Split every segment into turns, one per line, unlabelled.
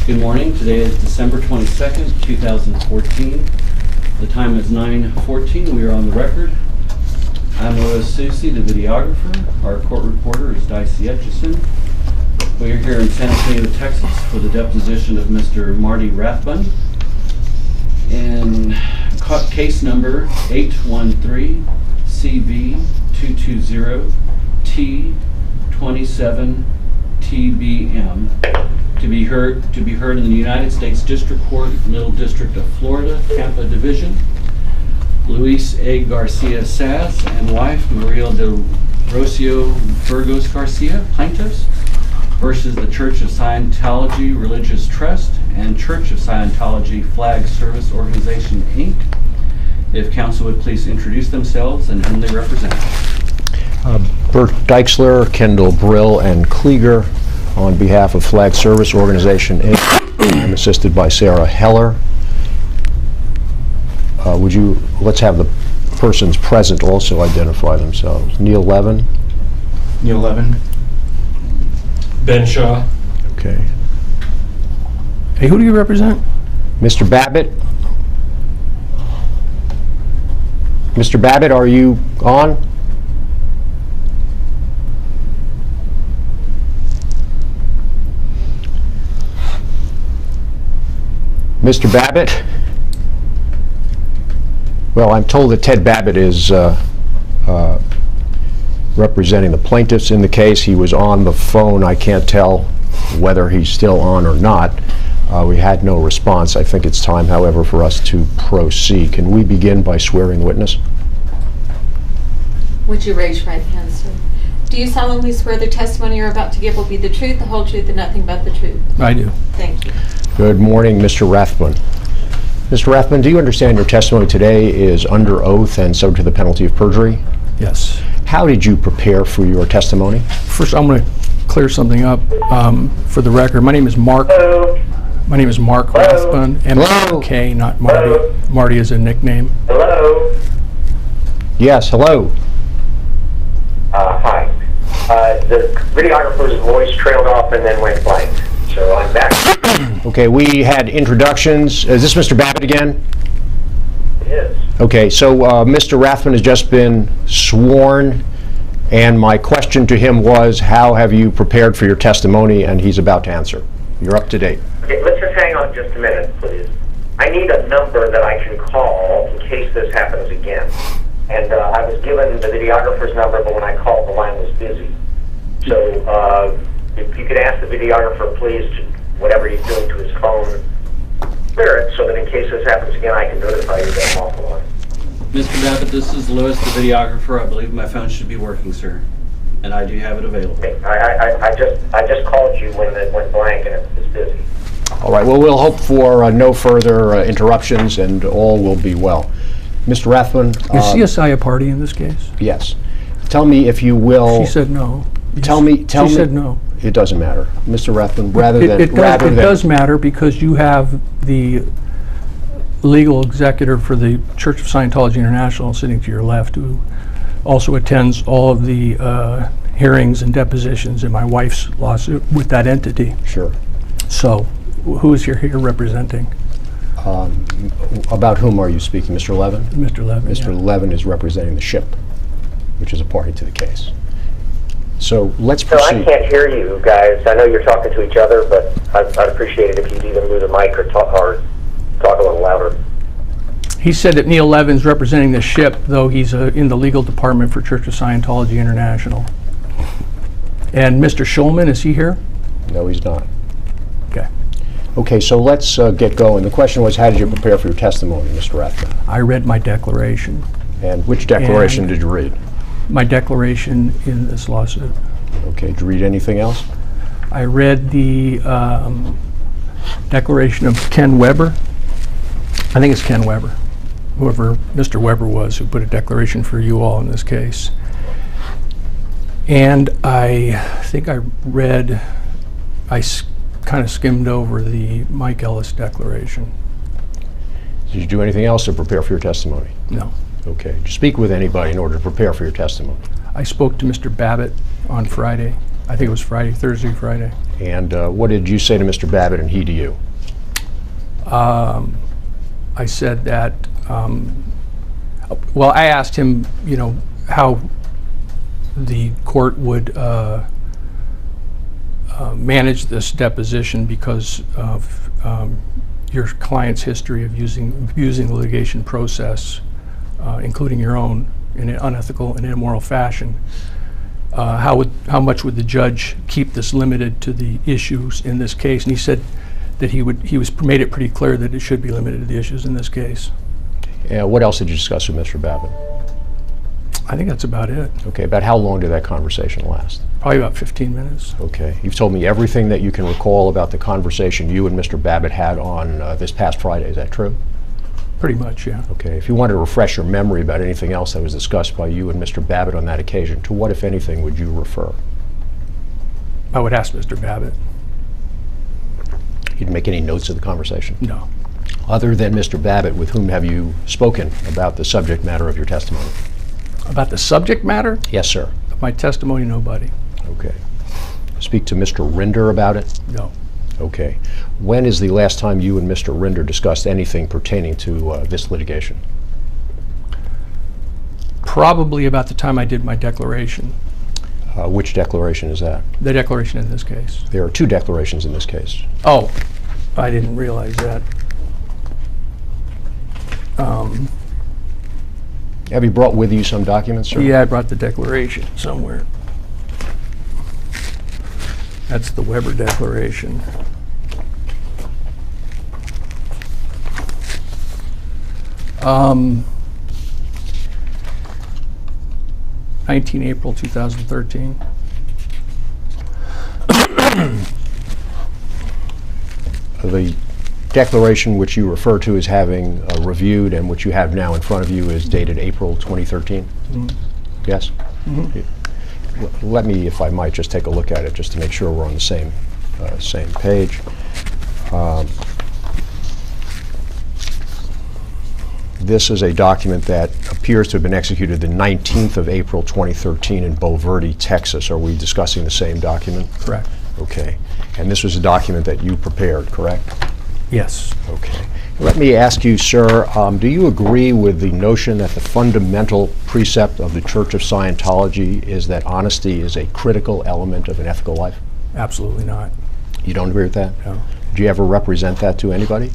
Good morning. Today is December 22nd, 2014. The time is 9:14. We are on the record. I'm Louis Susi, the videographer. Our court reporter is Dicey Etchison. We are here in San Antonio, Texas for the deposition of Mr. Marty Rathbun in case number 813-CV220-T27-TBM to be heard in the United States District Court, Middle District of Florida, Tampa Division. Luis A. Garcia Sass and wife Maria de Rocio Burgos Garcia, plaintiffs, versus the Church of Scientology Religious Trust and Church of Scientology Flag Service Organization, Inc. If counsel would please introduce themselves and whom they represent.
Bert Deixler, Kendall Brill, and Klieger on behalf of Flag Service Organization, Inc. I'm assisted by Sarah Heller. Let's have the persons present also identify themselves. Neil Levin.
Neil Levin. Ben Shaw.
Okay.
Hey, who do you represent?
Mr. Babbitt. Mr. Babbitt, are you on? Mr. Babbitt? Well, I'm told that Ted Babbitt is representing the plaintiffs in the case. He was on the phone. I can't tell whether he's still on or not. We had no response. I think it's time, however, for us to proceed. Can we begin by swearing the witness?
Would you raise your right hand, sir? Do you solemnly swear the testimony you're about to give will be the truth, the whole truth, and nothing but the truth?
I do.
Thank you.
Good morning, Mr. Rathbun. Mr. Rathbun, do you understand your testimony today is under oath and subject to the penalty of perjury?
Yes.
How did you prepare for your testimony?
First, I'm going to clear something up for the record. My name is Mark.
Hello.
My name is Mark Rathbun. M-A-R-K, not Marty.
Hello.
Marty is a nickname.
Hello.
Yes, hello.
Hi. The videographer's voice trailed off and then went blank. So I'm back.
Okay, we had introductions. Is this Mr. Babbitt again?
It is.
Okay, so Mr. Rathbun has just been sworn, and my question to him was, how have you prepared for your testimony? And he's about to answer. You're up to date.
Okay, let's just hang on just a minute, please. I need a number that I can call in case this happens again. And I was given the videographer's number, but when I called, the line was busy. So if you could ask the videographer, please, to whatever he's doing to his phone, clear it so that in case this happens again, I can notify you that I'm off the line.
Mr. Babbitt, this is Louis, the videographer. I believe my phone should be working, sir, and I do have it available.
Okay, I just called you when it went blank and it was busy.
All right, well, we'll hope for no further interruptions and all will be well. Mr. Rathbun.
Is CSI a party in this case?
Yes. Tell me, if you will.
She said no.
Tell me.
She said no.
It doesn't matter. Mr. Rathbun,
It does matter because you have the legal executor for the Church of Scientology International sitting to your left, who also attends all of the hearings and depositions in my wife's lawsuit with that entity.
Sure.
So, who is here representing?
About whom are you speaking, Mr. Levin?
Mr. Levin.
Mr.
Yeah.
Levin is representing the ship, which is a party to the case. So let's
So
proceed.
I can't hear you guys. I know you're talking to each other, but I'd appreciate it if you'd either move the mic or talk a little louder.
He said that Neil Levin's representing the ship, though he's in the legal department for Church of Scientology International. And Mr. Schulman, is he here?
No, he's not.
Okay.
Okay, so let's get going. The question was, how did you prepare for your testimony, Mr. Rathbun?
I read my declaration.
And which declaration did you read?
My declaration in this lawsuit.
Okay, did you read anything else?
I read the declaration of Ken Weber. I think it's Ken Weber, whoever Mr. Weber was, who put a declaration for you all in this case. And I think I kind of skimmed over the Mike Ellis declaration.
Did you do anything else to prepare for your testimony?
No.
Okay. Did you speak with anybody in order to prepare for your testimony?
I spoke to Mr. Babbitt on Friday. I think it was Friday, Thursday, Friday.
And what did you say to Mr. Babbitt and he to you?
I said that, well, I asked him, you know, how the court would manage this deposition because of your client's history of abusing the litigation process, including your own, in an unethical and immoral fashion. How much would the judge keep this limited to the issues in this case? And he said that he made it pretty clear that it should be limited to the issues in this case.
Yeah, what else did you discuss with Mr. Babbitt?
I think that's about it.
Okay, about how long did that conversation last?
Probably about 15 minutes.
Okay, you've told me everything that you can recall about the conversation you and Mr. Babbitt had on this past Friday, is that true?
Pretty much, yeah.
Okay, if you wanted to refresh your memory about anything else that was discussed by you and Mr. Babbitt on that occasion, to what, if anything, would you refer?
I would ask Mr. Babbitt.
You didn't make any notes of the conversation?
No.
Other than Mr. Babbitt, with whom have you spoken about the subject matter of your testimony?
About the subject matter
Yes, sir.
of my testimony, nobody.
Okay. Speak to Mr. Rinder about it?
No.
Okay. When is the last time you and Mr. Rinder discussed anything pertaining to this litigation?
Probably about the time I did my declaration.
Which declaration is that?
The declaration in this case.
There are two declarations in this case.
Oh, I didn't realize that.
Have you brought with you some documents, sir?
Yeah, I brought the declaration somewhere. That's the Weber Declaration. 19 April 2013.
The declaration which you refer to as having reviewed and which you have now in front of you is dated April 2013?
Mm-hmm.
Yes? Mm-hmm. Let me, if I might, just take a look at it just to make sure we're on the same page. This is a document that appears to have been executed the 19th of April 2013 in Bulverde, Texas. Are we discussing the same document?
Correct.
Okay. And this was a document that you prepared, correct?
Yes.
Okay. Let me ask you, sir, do you agree with the notion that the fundamental precept of the Church of Scientology is that honesty is a critical element of an ethical life?
Absolutely not.
You don't agree with that?
No.
Do you ever represent that to anybody?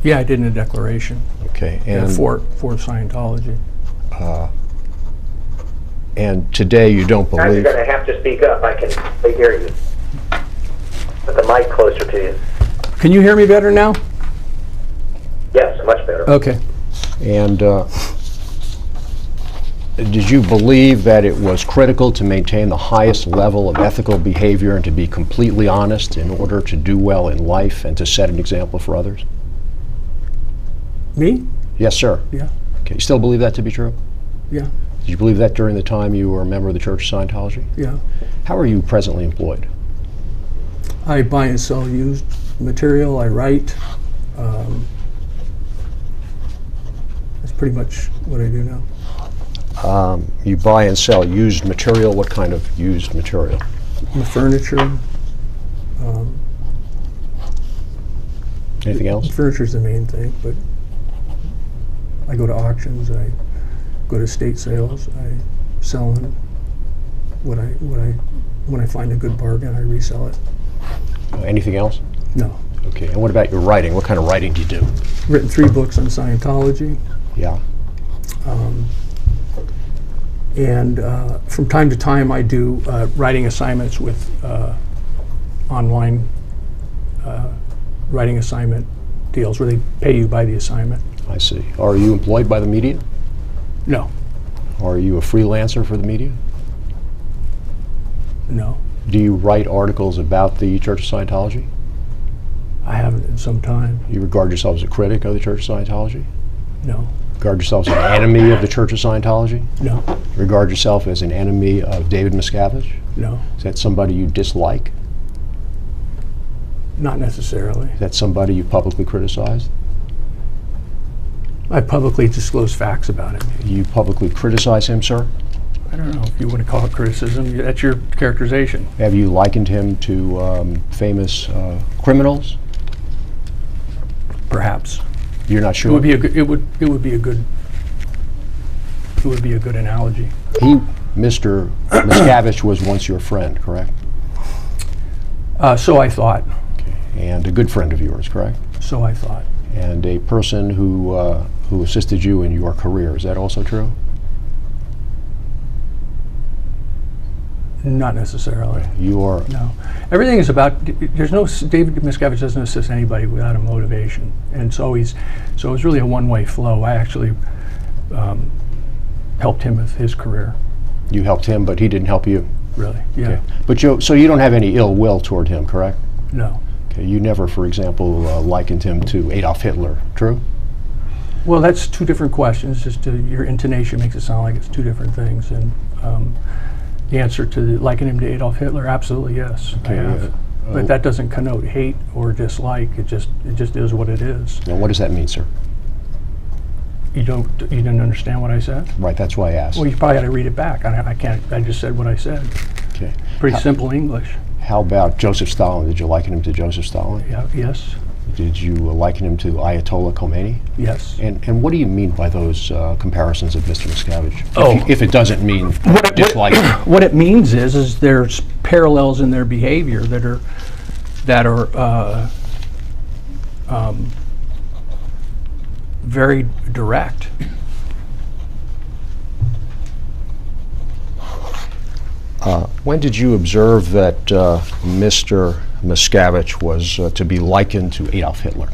Yeah, I did in a declaration.
Okay.
And for Scientology.
And today you don't
Now you're
believe...
going to have to speak up. I can barely hear you. Put the mic closer to you.
Can you hear me better now?
Yes, much better.
Okay.
And did you believe that it was critical to maintain the highest level of ethical behavior and to be completely honest in order to do well in life and to set an example for others?
Me?
Yes, sir.
Yeah.
Okay. You still believe that to be true?
Yeah.
Did you believe that during the time you were a member of the Church of Scientology?
Yeah.
How are you presently employed?
I buy and sell used material. I write. That's pretty much what I do now.
You buy and sell used material. What kind of used material?
The furniture.
Anything else?
Furniture's the main thing, but I go to auctions. I go to estate sales. I sell them. When I find a good bargain, I resell it.
Anything else?
No.
Okay. And what about your writing? What kind of writing do you do?
I've written 3 books on Scientology.
Yeah.
And from time to time, I do writing assignments with online writing assignment deals where they pay you by the assignment.
I see. Are you employed by the media?
No.
Are you a freelancer for the media?
No.
Do you write articles about the Church of Scientology?
I haven't in some time.
You regard yourself as a critic of the Church of Scientology?
No.
Regard yourself as an enemy of the Church of Scientology?
No.
Regard yourself as an enemy of David Miscavige?
No.
Is that somebody you dislike?
Not necessarily.
Is that somebody you publicly criticized?
I publicly disclose facts about him.
You publicly criticize him, sir?
I don't know if you want to call it criticism. That's your characterization.
Have you likened him to famous criminals?
Perhaps.
You're not
It
sure?
would be a good. It would be a good. It would be a good analogy.
Mr. Miscavige was once your friend, correct?
So I thought.
And a good friend of yours, correct?
So I thought.
And a person who assisted you in your career. Is that also true?
Not necessarily.
No.
Everything is about. There's no. David Miscavige doesn't assist anybody without a motivation, and so it's really a one-way flow. I actually helped him with his career.
You helped him, but he didn't help you.
Really? Yeah.
Okay. But so you don't have any ill will toward him, correct?
No.
Okay. You never, for example, likened him to Adolf Hitler. True?
Well, that's two different questions. Just your intonation makes it sound like it's two different things, and the answer to liken him to Adolf Hitler, absolutely yes, I have. But that doesn't connote hate or dislike. It just is what it is.
Now, what does that mean, sir?
You didn't understand what I said?
Right. That's why I asked.
Well, you probably got to read it back. I can't. I just said what I said.
Okay.
Pretty simple English.
How about Joseph Stalin? Did you liken him to Joseph Stalin?
Yeah. Yes.
Did you liken him to Ayatollah Khomeini?
Yes.
And what do you mean by those comparisons of Mr. Miscavige?
Oh.
If it doesn't mean dislike.
What it means is there's parallels in their behavior that are very direct.
When did you observe that Mr. Miscavige was to be likened to Adolf Hitler?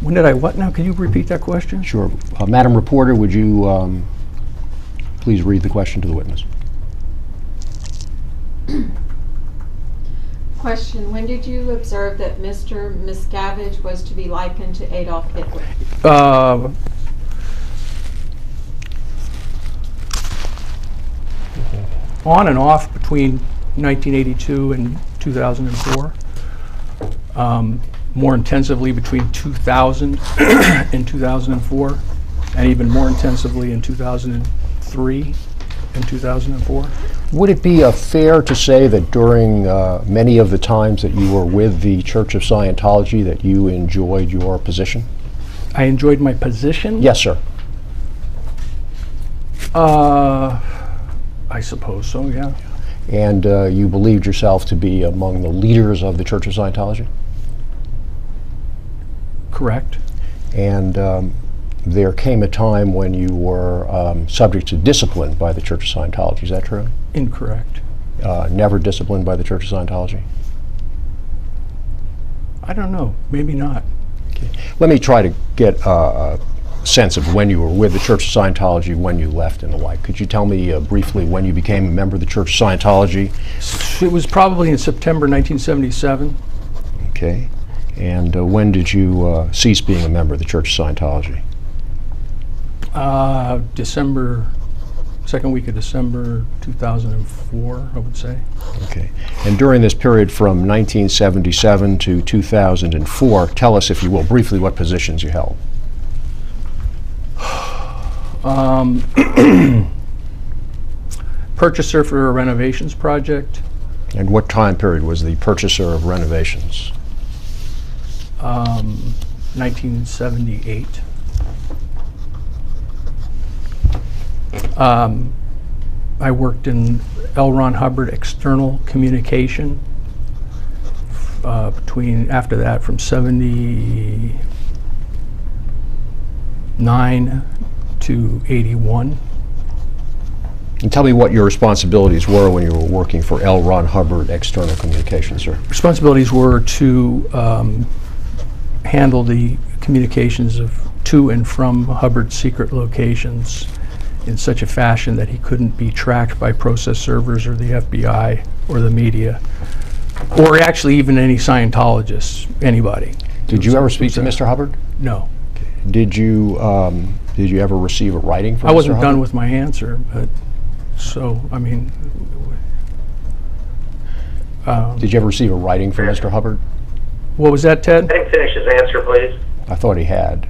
When did I what now? Can you repeat that question?
Sure. Madam Reporter, would you please read the question to the witness?
Question, when did you observe that Mr. Miscavige was to be likened to Adolf Hitler?
On and off between 1982 and 2004. More intensively between 2000 and 2004, and even more intensively in 2003 and 2004.
Would it be fair to say that during many of the times that you were with the Church of Scientology that you enjoyed your position?
I enjoyed my position?
Yes, sir.
I suppose so, yeah.
And you believed yourself to be among the leaders of the Church of Scientology?
Correct.
And there came a time when you were subject to discipline by the Church of Scientology. Is that true?
Incorrect.
Never disciplined by the Church of Scientology?
I don't know. Maybe not.
Okay. Let me try to get a sense of when you were with the Church of Scientology, when you left, and the like. Could you tell me briefly when you became a member of the Church of Scientology?
It was probably in September 1977.
Okay. And when did you cease being a member of the Church of Scientology?
Second week of December 2004, I would say.
Okay. And during this period from 1977 to 2004, tell us, if you will, briefly what positions you held.
Purchaser for a renovations project.
And what time period was the purchaser of renovations?
1978. I worked in L. Ron Hubbard external communication after that from 79 to 81.
And tell me what your responsibilities were when you were working for L. Ron Hubbard external communications, sir.
Responsibilities were to handle the communications to and from Hubbard's secret locations in such a fashion that he couldn't be tracked by process servers or the FBI or the media, or actually even any Scientologists, anybody.
Did you ever speak to Mr. Hubbard?
No.
Did you ever receive a writing from Mr. Hubbard?
I wasn't done with my answer, but so, I mean...
Did you ever receive a writing from Mr. Hubbard?
What was that, Ted?
Let him finish his answer, please.
I thought he had.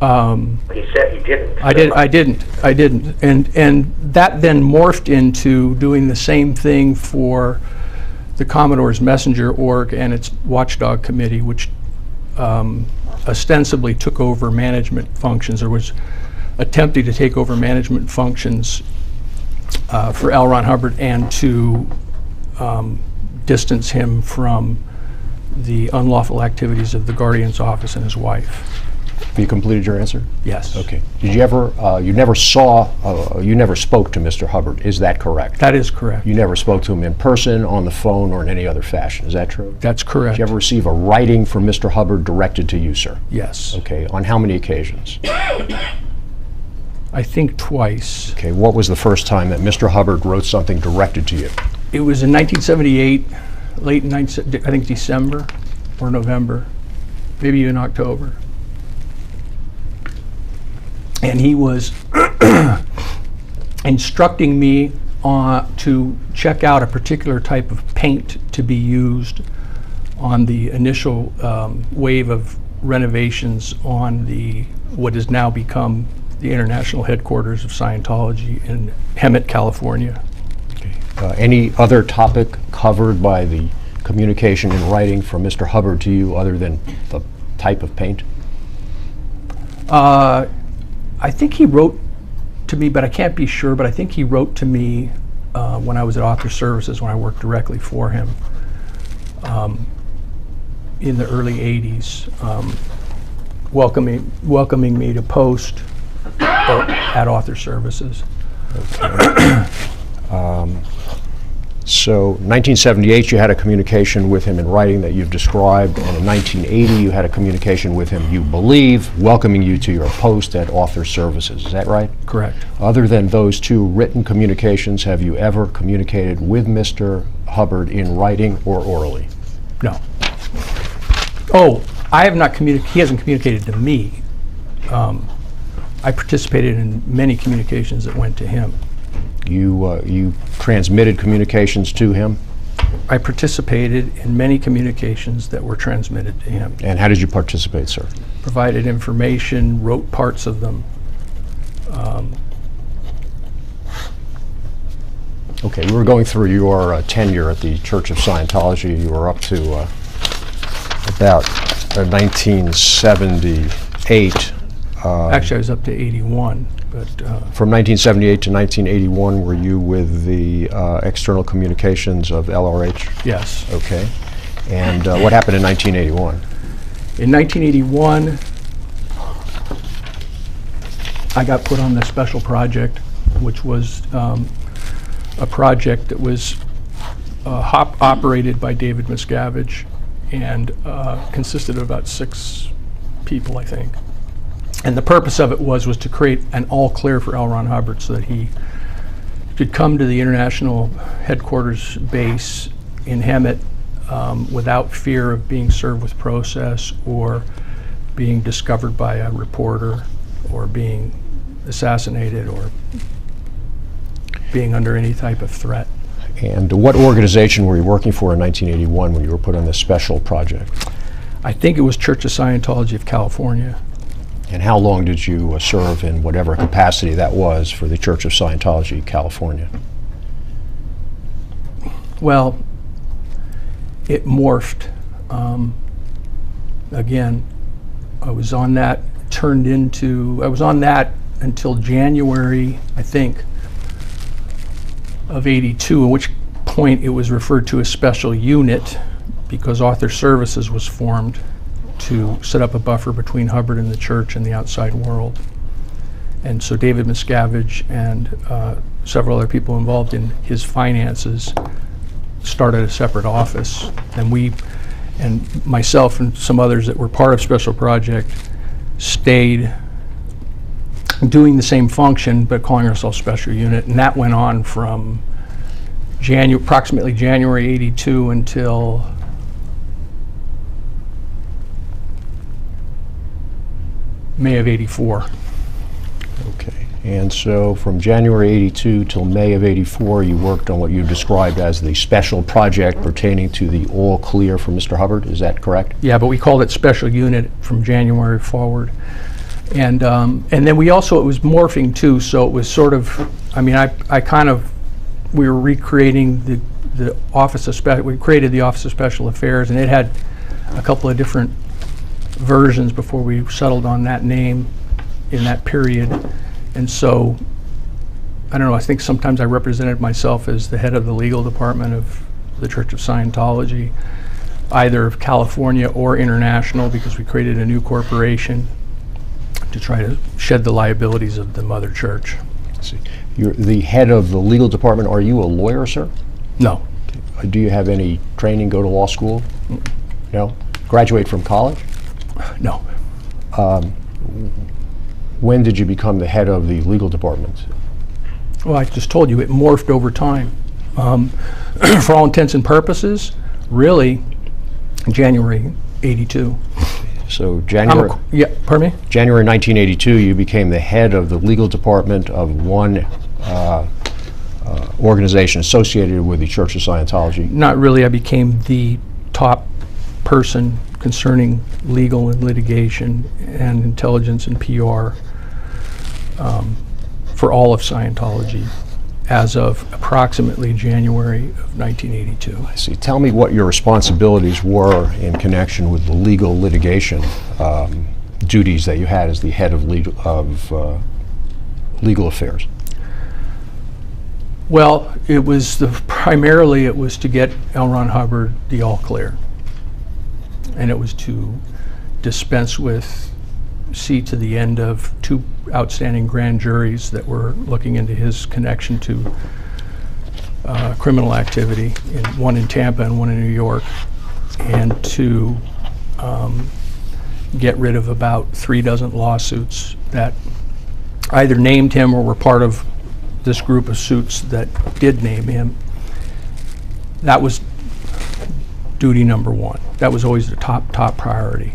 He said he didn't.
I didn't. And that then morphed into doing the same thing for the Commodore's Messenger org and its watchdog committee, which ostensibly took over management functions, or was attempting to take over management functions for L. Ron Hubbard, and to distance him from the unlawful activities of the Guardian's office and his wife.
Have you completed your answer?
Yes.
Okay. Did you ever, you never spoke to Mr. Hubbard, is that correct?
That is correct.
You never spoke to him in person, on the phone, or in any other fashion, is that true?
That's correct.
Did you ever receive a writing from Mr. Hubbard directed to you, sir?
Yes.
Okay. On how many occasions?
I think twice.
Okay. What was the first time that Mr. Hubbard wrote something directed to you?
It was in 1978, late in, I think December or November, maybe even October. And he was instructing me to check out a particular type of paint to be used on the initial wave of renovations on what has now become the international headquarters of Scientology in Hemet, California.
Any other topic covered by the communication in writing from Mr. Hubbard to you other than the type of paint?
I think he wrote to me, but I can't be sure, but I think he wrote to me when I was at Author Services, when I worked directly for him in the early 80s, welcoming me to post at Author Services.
Okay. So 1978 you had a communication with him in writing that you've described, and in 1980 you had a communication with him, you believe, welcoming you to your post at Author Services. Is that right?
Correct.
Other than those two written communications, have you ever communicated with Mr. Hubbard in writing or orally?
No. Oh, I have not communicated. He hasn't communicated to me. I participated in many communications that went to him.
You transmitted communications to him?
I participated in many communications that were transmitted to him.
And how did you participate, sir?
Provided information, wrote parts of them.
Okay, we were going through your tenure at the Church of Scientology. You were up to about 1978.
Actually, I was up to 81. But,
from 1978 to 1981, were you with the external communications of LRH?
Yes.
Okay. And what happened in 1981?
In 1981, I got put on the special project, which was a project that was operated by David Miscavige and consisted of about 6 people, I think. And the purpose of it was to create an all clear for L. Ron Hubbard so that he could come to the international headquarters base in Hemet without fear of being served with process or being discovered by a reporter or being assassinated or being under any type of threat.
And what organization were you working for in 1981 when you were put on this special project?
I think it was Church of Scientology of California.
And how long did you serve in whatever capacity that was for the Church of Scientology, California?
Well, it morphed. Again, I was on that, I was on that until January, I think, of 82, at which point it was referred to as special unit because Author Services was formed to set up a buffer between Hubbard and the church and the outside world. And so David Miscavige and several other people involved in his finances started a separate office. And myself and some others that were part of Special Project stayed doing the same function but calling ourselves Special Unit. And that went on from approximately January 82 until May of 84.
Okay. And so from January 82 till May of 84, you worked on what you described as the special project pertaining to the all clear for Mr. Hubbard. Is that correct?
Yeah, but we called it Special Unit from January forward. And then we also, it was morphing too, so it was sort of, I mean, we were recreating the Office of we created the Office of Special Affairs, and it had a couple of different versions before we settled on that name in that period. And so, I don't know, I think sometimes I represented myself as the head of the legal department of the Church of Scientology, either California or international, because we created a new corporation to try to shed the liabilities of the mother church.
See, you're the head of the legal department. Are you a lawyer, sir?
No.
Do you have any training, go to law school? No? Graduate from college?
No.
When did you become the head of the legal department?
Well, I just told you, it morphed over time. For all intents and purposes, really, January '82.
So January,
Yeah, pardon me?
January 1982, you became the head of the legal department of one organization associated with the Church of Scientology.
Not really. I became the top person concerning legal and litigation and intelligence and PR for all of Scientology as of approximately January of 1982.
I see. Tell me what your responsibilities were in connection with the legal litigation duties that you had as the head of legal affairs.
Well, it was primarily it was to get L. Ron Hubbard the all clear, and it was to dispense with, see to the end of 2 outstanding grand juries that were looking into his connection to criminal activity, one in Tampa and one in New York, and to get rid of about 3 dozen lawsuits that either named him or were part of this group of suits that did name him. That was duty number 1. That was always the top priority.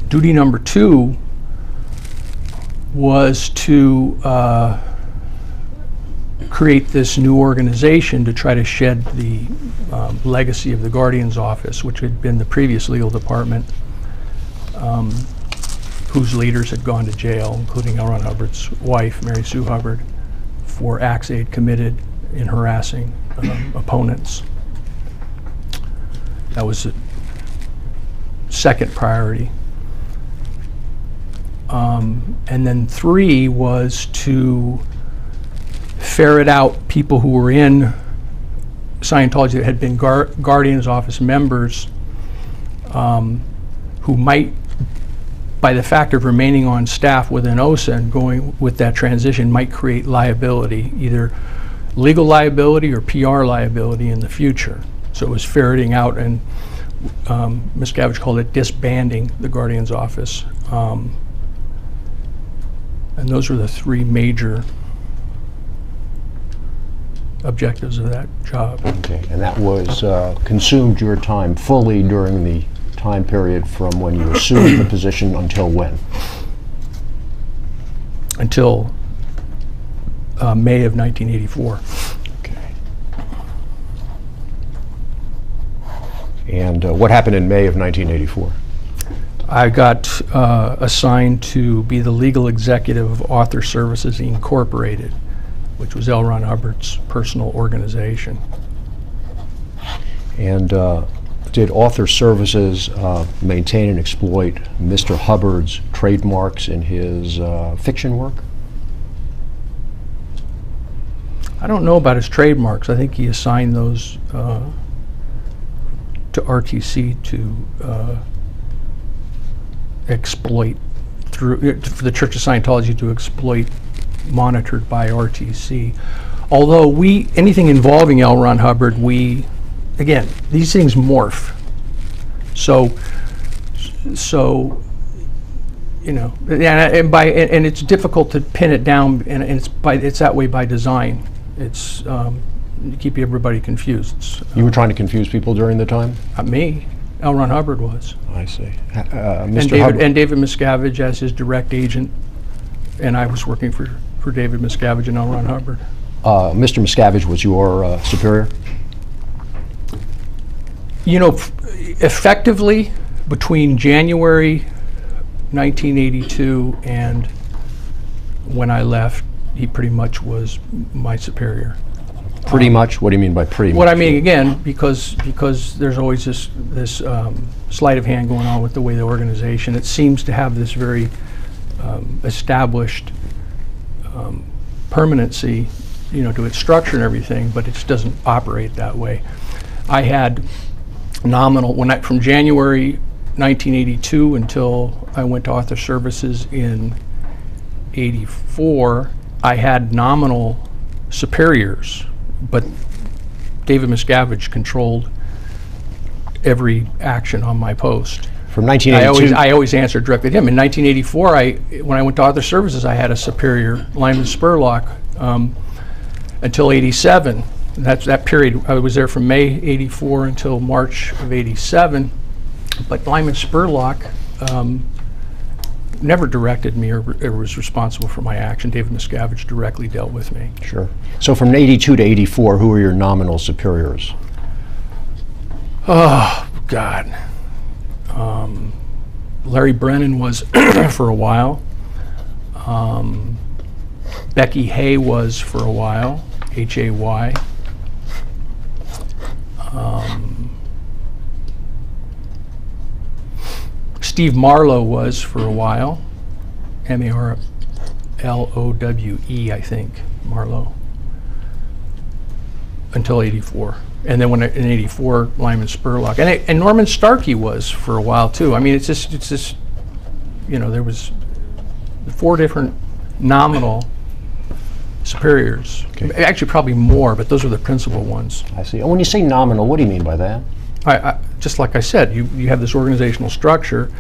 Duty number 2 was to create this new organization to try to shed the legacy of the Guardian's Office, which had been the previous legal department, whose leaders had gone to jail, including L. Ron Hubbard's wife, Mary Sue Hubbard, for acts they had committed in harassing opponents. That was the second priority. And then 3 was to ferret out people who were in Scientology that had been Guardian's Office members who might, by the fact of remaining on staff within OSA and going with that transition, might create liability, either legal liability or PR liability in the future. So it was ferreting out, and Miscavige called it disbanding the Guardian's Office. And those were the 3 major objectives of that job.
Okay, and that was consumed your time fully during the time period from when you assumed the position until when?
Until May of 1984.
Okay. And what happened in May of 1984?
I got assigned to be the legal executive of Author Services Incorporated, which was L. Ron Hubbard's personal organization.
And did Author Services maintain and exploit Mr. Hubbard's trademarks in his fiction work?
I don't know about his trademarks. I think he assigned those to RTC to exploit, for the Church of Scientology to exploit, monitored by RTC. Although anything involving L. Ron Hubbard, again, these things morph. So you know, and it's difficult to pin it down, and it's that way by design. It's to keep everybody confused.
You were trying to confuse people during the time?
Not me. L. Ron Hubbard was.
I see.
And
Mr. Hubbard.
And David Miscavige as his direct agent, and I was working for David Miscavige and L. Ron Hubbard.
Mr. Miscavige was your superior?
You know, effectively, Between January 1982 and when I left, he pretty much was my superior.
Pretty much? What do you mean by pretty much?
What I mean, again, because there's always this sleight of hand going on with the way the organization, it seems to have this very established permanency, to its structure and everything, but it just doesn't operate that way. I had nominal, from January 1982 until I went to Author Services in 84, I had nominal superiors, but David Miscavige controlled every action on my post.
From 1982?
I always answered directly to him. In 1984, when I went to Author Services, I had a superior, Lyman Spurlock, until 87. That period, I was there from May 84 until March of 87. But Lyman Spurlock never directed me or was responsible for my action. David Miscavige directly dealt with me.
Sure. So from 82 to 84, who were your nominal superiors?
Oh, God. Larry Brennan was for a while. Becky Hay was for a while, Hay. Steve Marlowe was for a while, Marlowe, I think, Marlowe, until 84. And then in 84, Lyman Spurlock. And Norman Starkey was for a while too. I mean, it's just, there was 4 different nominal superiors.
Okay.
Actually, probably more, but those were the principal ones.
I see. And when you say nominal, what do you mean by that?
Just like I said, you have this organizational structure.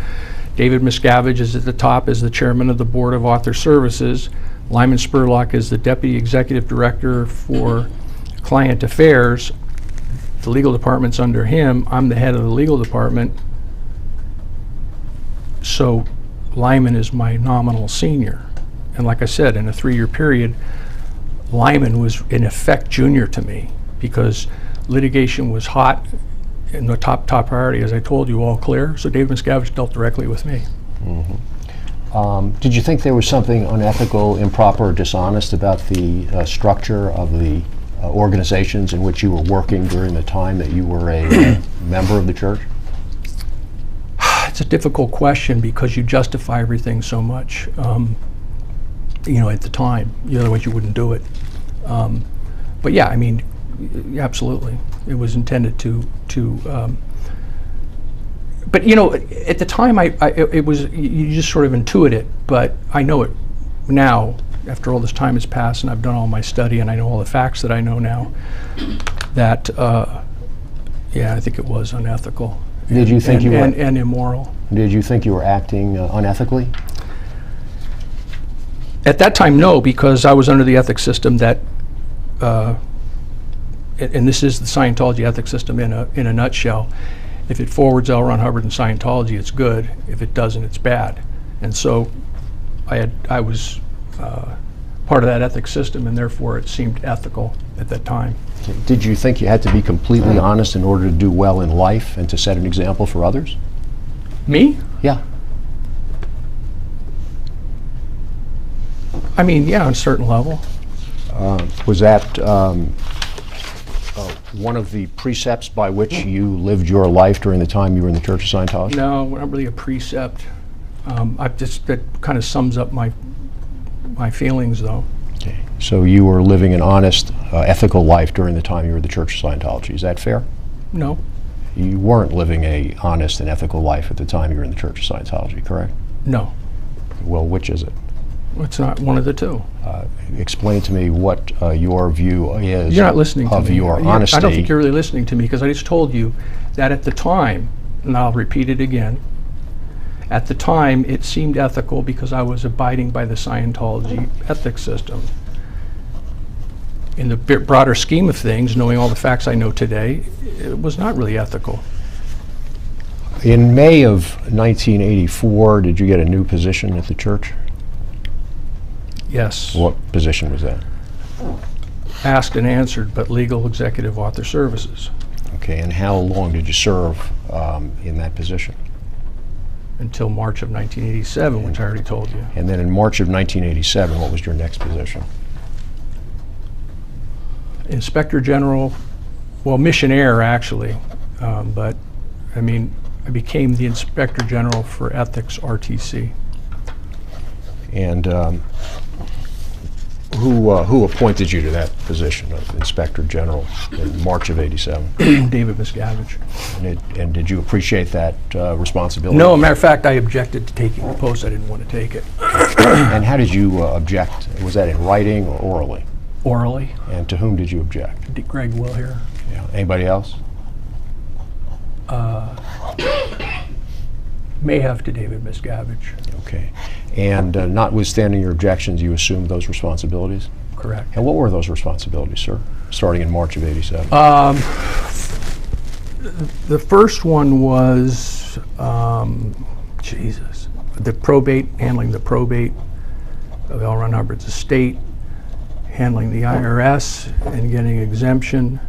David Miscavige is at the top as the chairman of the board of Author Services. Lyman Spurlock is the deputy executive director for client affairs. The legal department's under him. I'm the head of the legal department. So Lyman is my nominal senior. And like I said, in a 3-year period, Lyman was in effect junior to me because litigation was hot and the top priority, as I told you, all clear. So David Miscavige dealt directly with me.
Mm-hmm. Did you think there was something unethical, improper, or dishonest about the structure of the organizations in which you were working during the time that you were a member of the church?
It's a difficult question because you justify everything so much, at the time. Otherwise you wouldn't do it. But yeah, I mean, absolutely. It was intended to but at the time, it was, you just sort of intuit it, but I know it now, after all this time has passed and I've done all my study and I know all the facts that I know now, that, I think it was unethical.
Did you think
and immoral.
Did you think you were acting unethically?
At that time, no, because I was under the ethics system that, and this is the Scientology ethics system in a nutshell. If it forwards L. Ron Hubbard and Scientology, it's good. If it doesn't, it's bad. And so I was part of that ethics system, and therefore it seemed ethical at that time.
Did you think you had to be completely honest in order to do well in life and to set an example for others?
Me?
Yeah.
I mean, yeah, on a certain level.
Was that one of the precepts by which you lived your life during the time you were in the Church of Scientology?
No, not really a precept. That kind of sums up my feelings, though.
Okay. So you were living an honest, ethical life during the time you were at the Church of Scientology. Is that fair?
No.
You weren't living a honest and ethical life at the time you were in the Church of Scientology, correct?
No.
Well, which is it?
It's not one of the two.
Explain to me what your view is.
You're not listening to
of
me.
Your honesty.
I don't think you're really listening to me, because I just told you that at the time, and I'll repeat it again, at the time it seemed ethical because I was abiding by the Scientology ethics system. In the broader scheme of things, knowing all the facts I know today, it was not really ethical.
In May of 1984, did you get a new position at the church?
Yes.
What position was that?
Asked and answered, but legal executive author services.
Okay, and how long did you serve in that position?
until March of 1987, which I already told you.
And then in March of 1987, what was your next position?
Inspector General, well, missionaire actually, but I mean, I became the Inspector General for Ethics RTC.
And who appointed you to that position of Inspector General in March of '87?
David Miscavige.
And did you appreciate that responsibility?
No, matter of fact, I objected to taking the post. I didn't want to take it.
And how did you object? Was that in writing or orally?
Orally.
And to whom did you object?
Greg Will here.
Yeah. Anybody else?
May have to David Miscavige.
Okay. And notwithstanding your objections, you assumed those responsibilities?
Correct.
And what were those responsibilities, sir, starting in March of '87?
The first one was, Jesus, the probate, handling the probate of L. Ron Hubbard's estate, handling the IRS and getting exemption,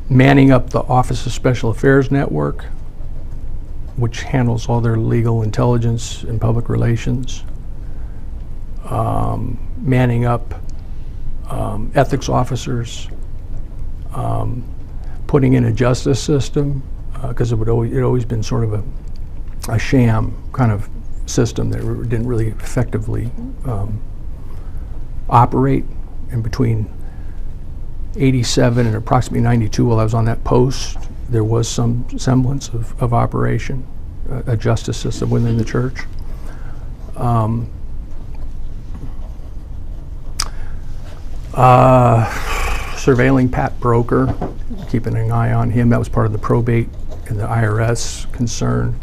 manning up the Office of Special Affairs Network, which handles all their legal intelligence and public relations, manning up ethics officers, putting in a justice system, because it had always been sort of a sham kind of system that didn't really effectively operate. In between '87 and approximately '92, while I was on that post, there was some semblance of operation, a justice system within the church. Surveilling Pat Broker, keeping an eye on him. That was part of the probate and the IRS concern.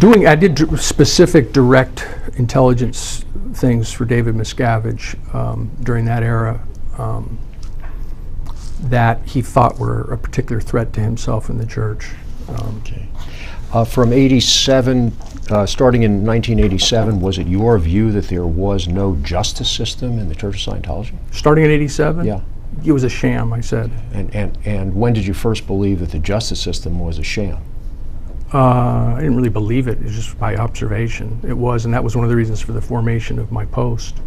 I did specific direct intelligence things for David Miscavige during that era that he thought were a particular threat to himself and the church.
Okay. From '87, starting in 1987, was it your view that there was no justice system in the Church of Scientology?
Starting in '87?
Yeah.
It was a sham, I said.
And when did you first believe that the justice system was a sham?
I didn't really believe it. It was just by observation. It was, and that was one of the reasons for the formation of my post.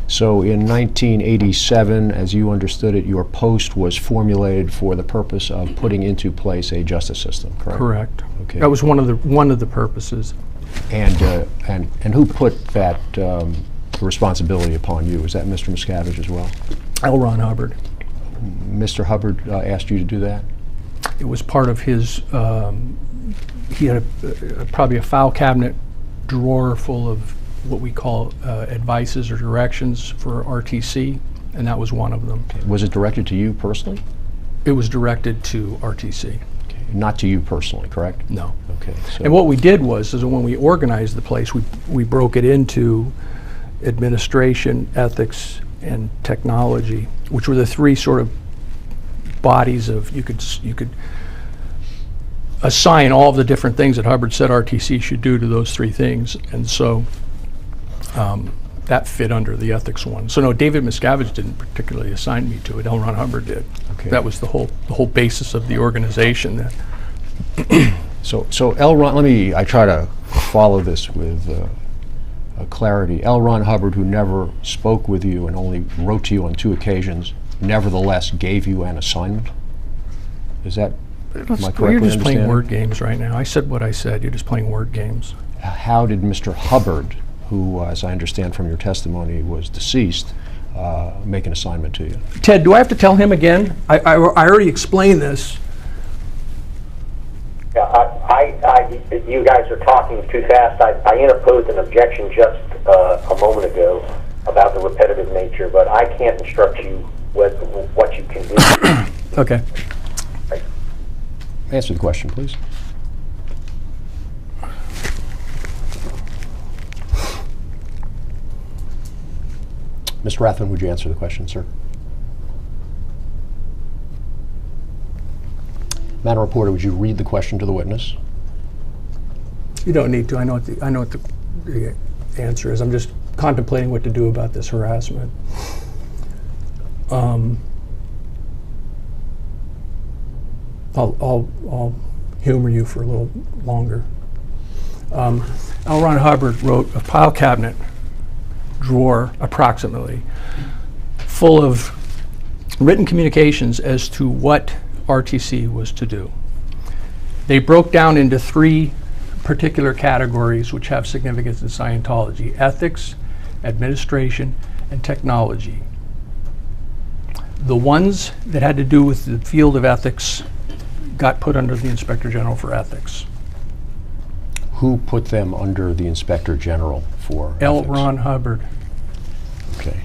So in 1987, as you understood it, your post was formulated for the purpose of putting into place a justice system, correct?
Correct.
Okay.
That was one of the purposes.
And who put that responsibility upon you? Was that Mr. Miscavige as well?
L. Ron Hubbard.
Mr. Hubbard asked you to do that?
It was part of his, he had probably a file cabinet drawer full of what we call advices or directions for RTC, and that was one of them.
Okay. Was it directed to you personally?
It was directed to RTC.
Okay. Not to you personally, correct?
No.
Okay. So
And what we did was when we organized the place, we broke it into administration, ethics, and technology, which were the three sort of bodies of, you could assign all of the different things that Hubbard said RTC should do to those three things, and so that fit under the ethics one. So no, David Miscavige didn't particularly assign me to it. L. Ron Hubbard did.
Okay.
That was the whole basis of the organization. That
So L. Ron, I try to follow this with clarity. L. Ron Hubbard, who never spoke with you and only wrote to you on 2 occasions, nevertheless gave you an assignment? Is that, am I correctly
You're just playing
understanding?
word games right now. I said what I said. You're just playing word games.
How did Mr. Hubbard, who, as I understand from your testimony, was deceased, make an assignment to you?
Ted, do I have to tell him again? I already explained this.
Yeah, you guys are talking too fast. I interposed an objection just a moment ago about the repetitive nature, but I can't instruct you what you can do.
Okay.
Answer the question, please. Mr. Rathbun, would you answer the question, sir? Madam Reporter, would you read the question to the witness?
You don't need to. I know what the answer is. I'm just contemplating what to do about this harassment. I'll humor you for a little longer. L. Ron Hubbard wrote a file cabinet drawer, approximately, full of written communications as to what RTC was to do. They broke down into 3 particular categories which have significance in Scientology: ethics, administration, and technology. The ones that had to do with the field of ethics got put under the Inspector General for Ethics.
Who put them under the Inspector General for
L.
ethics?
Ron Hubbard.
Okay.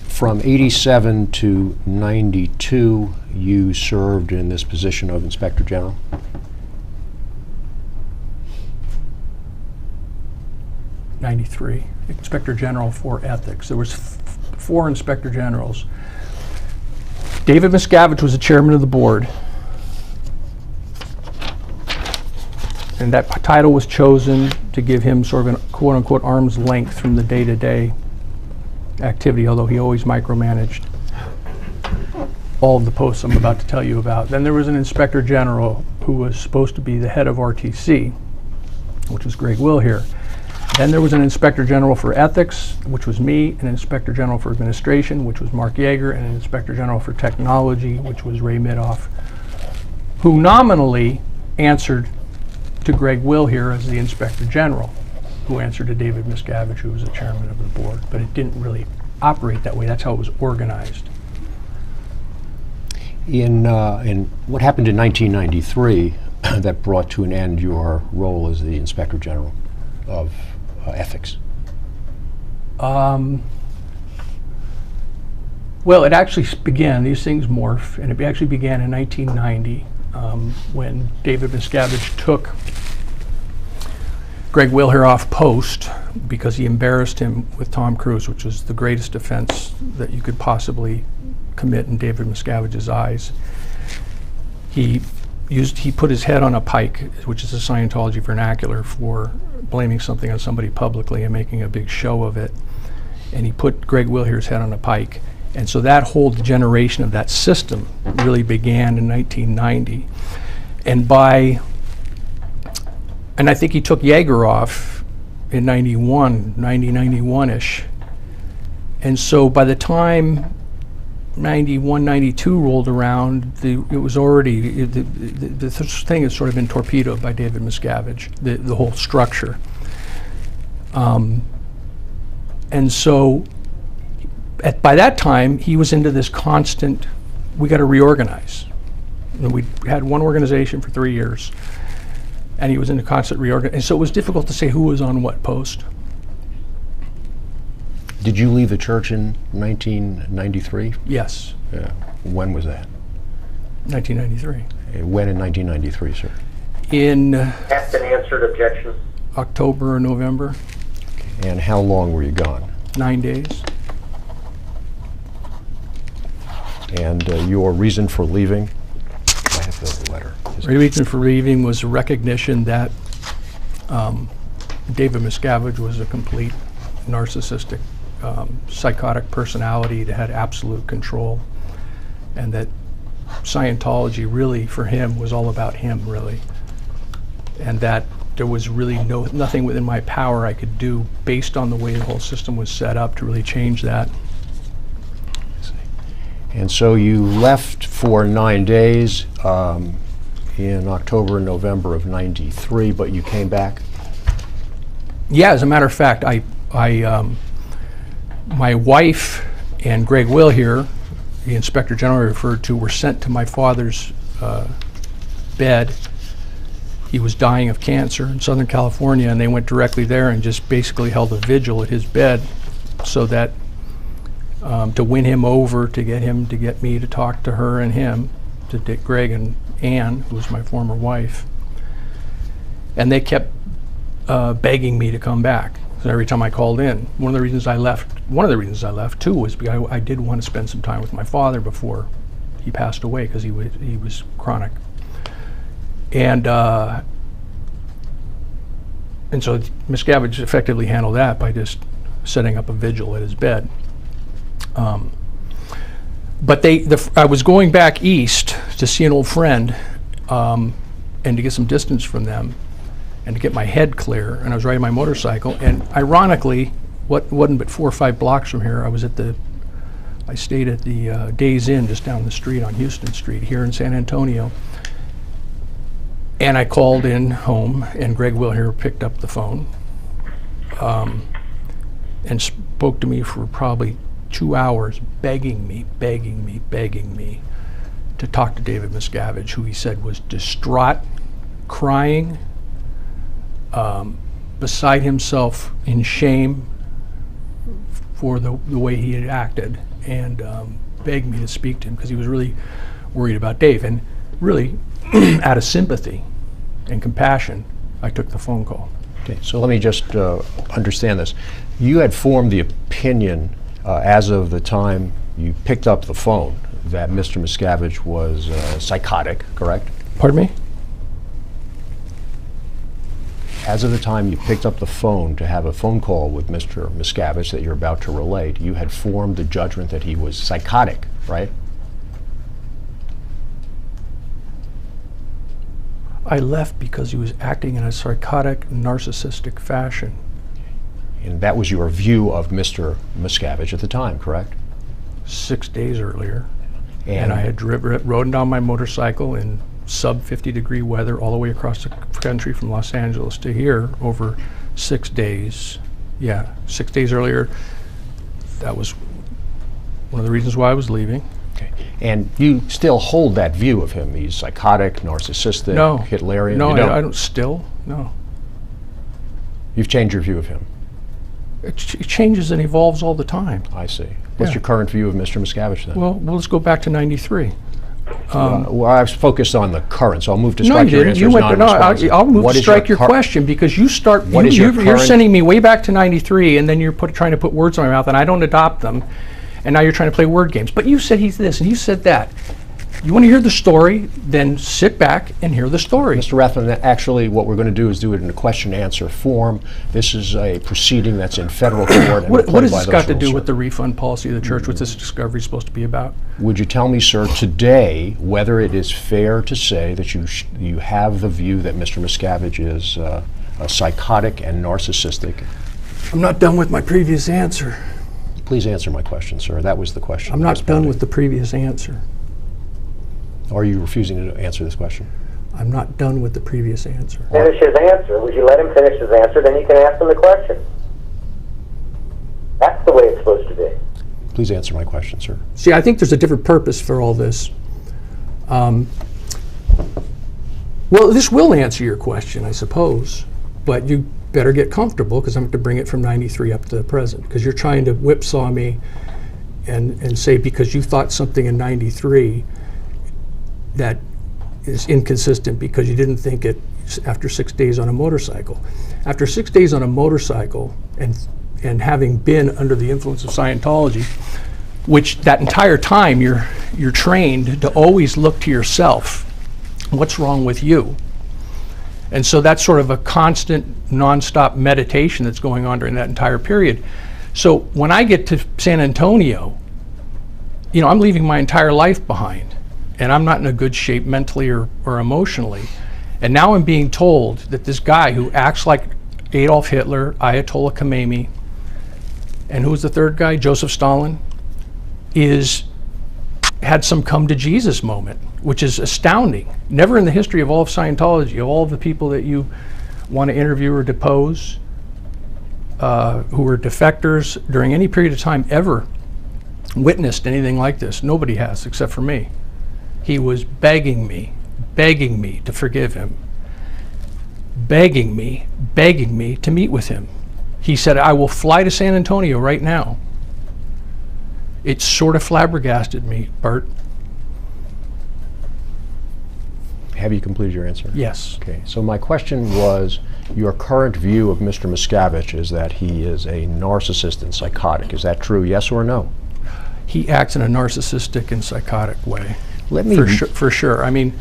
From 87 to 92, you served in this position of Inspector General?
'93, Inspector General for Ethics. There was 4 Inspector Generals. David Miscavige was the chairman of the board, and that title was chosen to give him sort of a quote-unquote arm's length from the day-to-day activity, although he always micromanaged all of the posts I'm about to tell you about. Then there was an Inspector General who was supposed to be the head of RTC, which was Greg Will here. Then there was an Inspector General for Ethics, which was me, an Inspector General for Administration, which was Mark Yeager, and an Inspector General for Technology, which was Ray Midoff, who nominally answered to Greg Will here as the Inspector General, who answered to David Miscavige, who was the chairman of the board. But it didn't really operate that way. That's how it was organized.
In what happened in 1993 that brought to an end your role as the Inspector General of Ethics?
Well, it actually began, these things morph, and it actually began in 1990 when David Miscavige took Greg Will here off post because he embarrassed him with Tom Cruise, which was the greatest offense that you could possibly commit in David Miscavige's eyes. He put his head on a pike, which is a Scientology vernacular for blaming something on somebody publicly and making a big show of it. And he put Greg Will here's head on a pike. And so that whole generation of that system really began in 1990. And I think he took Yeager off in 91-ish. And so by the time 91, 92 rolled around, the thing had sort of been torpedoed by David Miscavige, the whole structure. And so by that time, he was into this constant, we got to reorganize. And we had one organization for 3 years, and he was in a constant reorganization. And so it was difficult to say who was on what post.
Did you leave the church in 1993?
Yes.
When was that?
1993.
When in 1993, sir?
In
Asked and answered objection.
October or November,
And how long were you gone?
9 days.
And your reason for leaving? I have the letter.
The reason for leaving was a recognition that David Miscavige was a complete narcissistic, psychotic personality that had absolute control, and that Scientology really, for him, was all about him, really, and that there was really nothing within my power I could do based on the way the whole system was set up to really change that.
And so you left for 9 days in October and November of '93, but you came back?
Yeah, as a matter of fact, my wife and Greg Will here, the Inspector General I referred to, were sent to my father's bed. He was dying of cancer in Southern California, and they went directly there and just basically held a vigil at his bed so that to win him over, to get me to talk to her and him, to Greg and Ann, who was my former wife. And they kept begging me to come back. So every time I called in, one of the reasons I left too was because I did want to spend some time with my father before he passed away, because he was chronic. And so Miscavige effectively handled that by just setting up a vigil at his bed. But I was going back east to see an old friend and to get some distance from them and to get my head clear. And I was riding my motorcycle. And ironically, what wasn't but 4 or 5 blocks from here, I stayed at the Days Inn just down the street on Houston Street here in San Antonio. And I called in home, and Greg Will here picked up the phone and spoke to me for probably 2 hours, begging me to talk to David Miscavige, who he said was distraught, crying, beside himself in shame for the way he had acted, and begged me to speak to him because he was really worried about Dave. And really, out of sympathy and compassion, I took the phone call.
Okay, so let me just understand this. You had formed the opinion as of the time you picked up the phone that Mr. Miscavige was psychotic, correct?
Pardon me?
As of the time you picked up the phone to have a phone call with Mr. Miscavige that you're about to relate, you had formed the judgment that he was psychotic, right?
I left because he was acting in a psychotic, narcissistic fashion.
And that was your view of Mr. Miscavige at the time, correct?
6 days earlier. And I had rode down my motorcycle in sub-50-degree weather all the way across the country from Los Angeles to here over 6 days. Yeah, 6 days earlier. That was one of the reasons why I was leaving.
Okay. And you still hold that view of him? He's psychotic, narcissistic, Hitlerian?
No,
you don't?
I don't still, no.
You've changed your view of him?
It changes and evolves all the time.
I see. What's
Yeah.
your current view of Mr. Miscavige then?
Well, let's go back to '93.
Well, I was focused on the current, so I'll move to
No,
strike
you
your
didn't.
answer
You
as
went to, no,
non-responsive.
I'll move
What
to
is
strike your question because you start,
What is your
you're
current-
sending me way back to '93 and then you're trying to put words in my mouth and I don't adopt them and now you're trying to play word games. But you said he's this and you said that. You want to hear the story, then sit back and hear the story.
Mr. Rathbun, actually what we're going to do is do it in a question-answer form. This is a proceeding that's in federal court. And
What
play
has
by
this
those
got to
rules,
do
sir.
with the refund policy of the church? What's this discovery supposed to be about?
Would you tell me, sir, today whether it is fair to say that you have the view that Mr. Miscavige is a psychotic and narcissistic?
I'm not done with my previous answer.
Please answer my question, sir. That was the question.
I'm not done with the previous answer.
Or are you refusing to answer this question?
I'm not done with the previous answer.
Finish his answer. Would you let him finish his answer? Then you can ask him the question. That's the way it's supposed to be.
Please answer my question, sir.
See, I think there's a different purpose for all this. Well, this will answer your question, I suppose, but you better get comfortable because I'm going to bring it from '93 up to the present because you're trying to whipsaw me and say because you thought something in '93 that is inconsistent because you didn't think it after 6 days on a motorcycle. After 6 days on a motorcycle and having been under the influence of Scientology, which that entire time you're trained to always look to yourself. What's wrong with you? And so that's sort of a constant, nonstop meditation that's going on during that entire period. So when I get to San Antonio, you know, I'm leaving my entire life behind. And I'm not in a good shape mentally or emotionally. And now I'm being told that this guy who acts like Adolf Hitler, Ayatollah Khomeini, and who was the third guy, Joseph Stalin, had some come to Jesus moment, which is astounding. Never in the history of all of Scientology, of all of the people that you want to interview or depose, who were defectors during any period of time ever witnessed anything like this. Nobody has, except for me. He was begging me to forgive him, begging me to meet with him. He said, I will fly to San Antonio right now. It sort of flabbergasted me, Bert.
Have you completed your answer?
Yes.
Okay, so my question was, your current view of Mr. Miscavige is that he is a narcissist and psychotic. Is that true, yes or no?
He acts in a narcissistic and psychotic way.
Let me
For sure. I mean,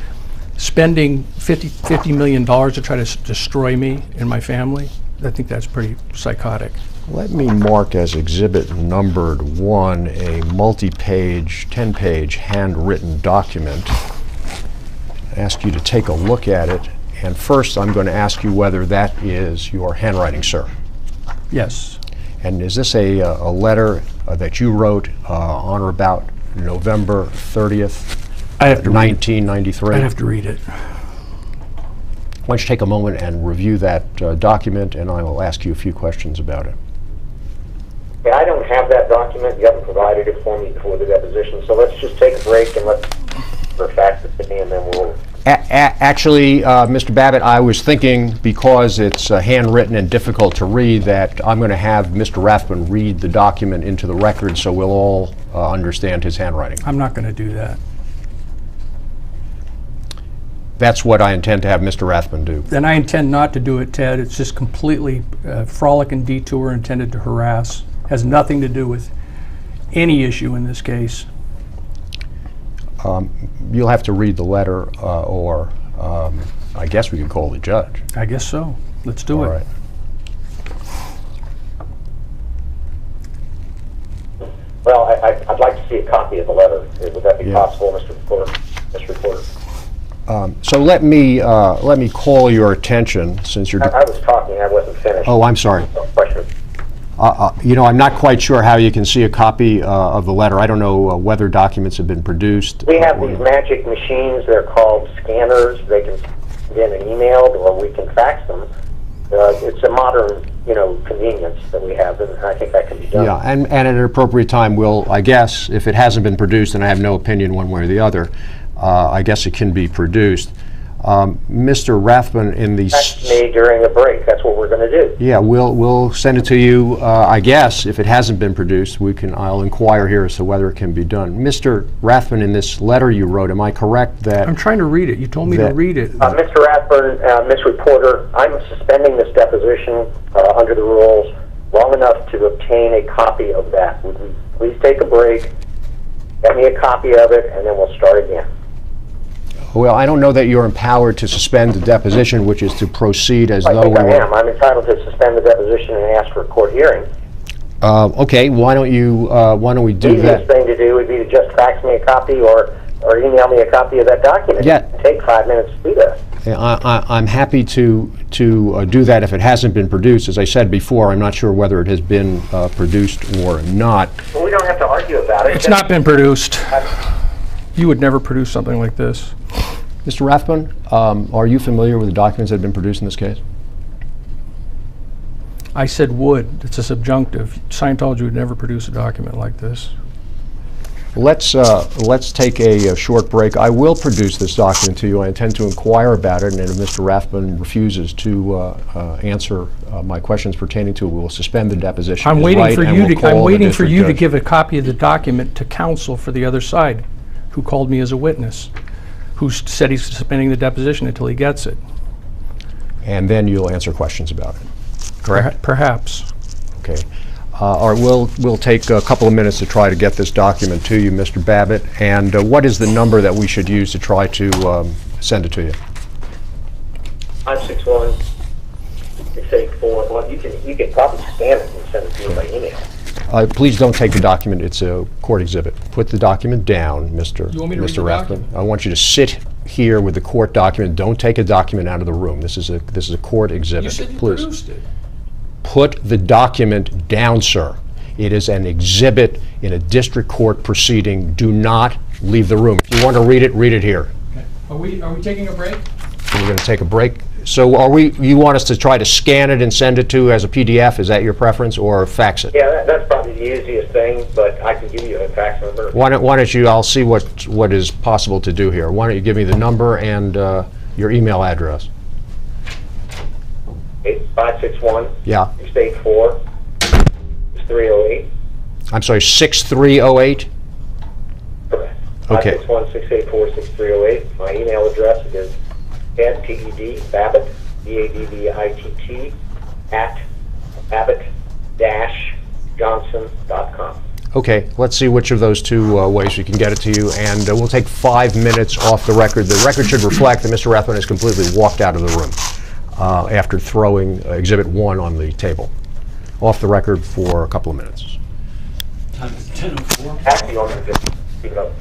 spending $50 million to try to destroy me and my family, I think that's pretty psychotic.
Let me mark as exhibit numbered 1 a multi-page, 10-page handwritten document. Ask you to take a look at it. And first, I'm going to ask you whether that is your handwriting, sir.
Yes.
And is this a letter that you wrote on or about November 30th,
I have to
1993?
I'd have to read it.
Why don't you take a moment and review that document, and I will ask you a few questions about it.
Yeah, I don't have that document. You haven't provided it for me before the deposition, so let's just take a break and let's fax it to me, and then we'll...
Actually, Mr. Babbitt, I was thinking, because it's handwritten and difficult to read, that I'm going to have Mr. Rathbun read the document into the record so we'll all understand his handwriting.
I'm not going to do that.
That's what I intend to have Mr. Rathbun do.
Then I intend not to do it, Ted. It's just completely frolic and detour intended to harass. Has nothing to do with any issue in this case.
You'll have to read the letter, or I guess we could call the judge.
I guess so. Let's do
All
it.
right.
Well, I'd like to see a copy of the letter. Would that be
Yeah.
possible, Mr. Reporter? Mr. Reporter?
So let me call your attention, since you're...
I was talking. I wasn't finished.
Oh, I'm sorry.
Question.
You know, I'm not quite sure how you can see a copy of the letter. I don't know whether documents have been produced.
We have these magic machines. They're called scanners. They can get an emailed, or we can fax them. It's a modern, convenience that we have, and I think that can be done.
Yeah, and at an appropriate time, we'll, I guess, if it hasn't been produced, and I have no opinion one way or the other, I guess it can be produced. Mr. Rathbun, in the...
Fax me during a break. That's what we're going to do.
Yeah, we'll send it to you. I guess if it hasn't been produced, I'll inquire here as to whether it can be done. Mr. Rathbun, in this letter you wrote, am I correct that...
I'm trying to read it. You told me to read it.
Mr. Rathbun, Ms. Reporter, I'm suspending this deposition under the rules long enough to obtain a copy of that. Would we please take a break, get me a copy of it, and then we'll start again.
Well, I don't know that you're empowered to suspend the deposition, which is to proceed as though we
I
were...
am. I'm entitled to suspend the deposition and ask for a court hearing.
Okay, why don't we do
The easiest
that?
thing to do would be to just fax me a copy or email me a copy of that document.
Yeah.
It take 5 minutes to do that.
I'm happy to do that if it hasn't been produced. As I said before, I'm not sure whether it has been produced or not.
Well, we don't have to argue about it.
It's not been produced. You would never produce something like this.
Mr. Rathbun, are you familiar with the documents that have been produced in this case?
I said would. It's a subjunctive. Scientology would never produce a document like this.
Let's take a short break. I will produce this document to you. I intend to inquire about it, and if Mr. Rathbun refuses to answer my questions pertaining to it, we will suspend the deposition.
I'm
He's
waiting
right,
for
and
you
we'll
to.
call
I'm
the
waiting for
district
you to
judge.
give a copy of the document to counsel for the other side, who called me as a witness, who said he's suspending the deposition until he gets it.
And then you'll answer questions about it. Correct?
Perhaps.
Okay. Or we'll take a couple of minutes to try to get this document to you, Mr. Babbitt. And what is the number that we should use to try to send it to you?
561 684. Well, you can probably scan it and send it to me by email.
Please don't take the document. It's a court exhibit. Put the document down, Mr.
You want me to read the
Rathbun.
document?
I want you to sit here with the court document. Don't take a document out of the room. This is a court exhibit.
You said you
Please.
produced it.
Put the document down, sir. It is an exhibit in a district court proceeding. Do not leave the room. If you want to read it here.
Okay. Are we taking a break?
We're going to take a break. So you want us to try to scan it and send it to you as a PDF? Is that your preference, or fax it?
Yeah, that's probably the easiest thing, but I can give you a fax number.
Why don't you, I'll see what is possible to do here. Why don't you give me the number and your email address?
561
Yeah.
684 6308.
I'm sorry, 6308?
Correct.
Okay.
561 684 6308. My email address is Ted, T-E-D, Babbitt, B-A-B-B-I-T-T, @Babbitt-Johnson.com.
Okay, let's see which of those two ways we can get it to you, and we'll take 5 minutes off the record. The record should reflect that Mr. Rathbun has completely walked out of the room after throwing Exhibit 1 on the table. off the record for a couple of minutes.
Time is 10:04.
Actually, on the 50. Keep it up.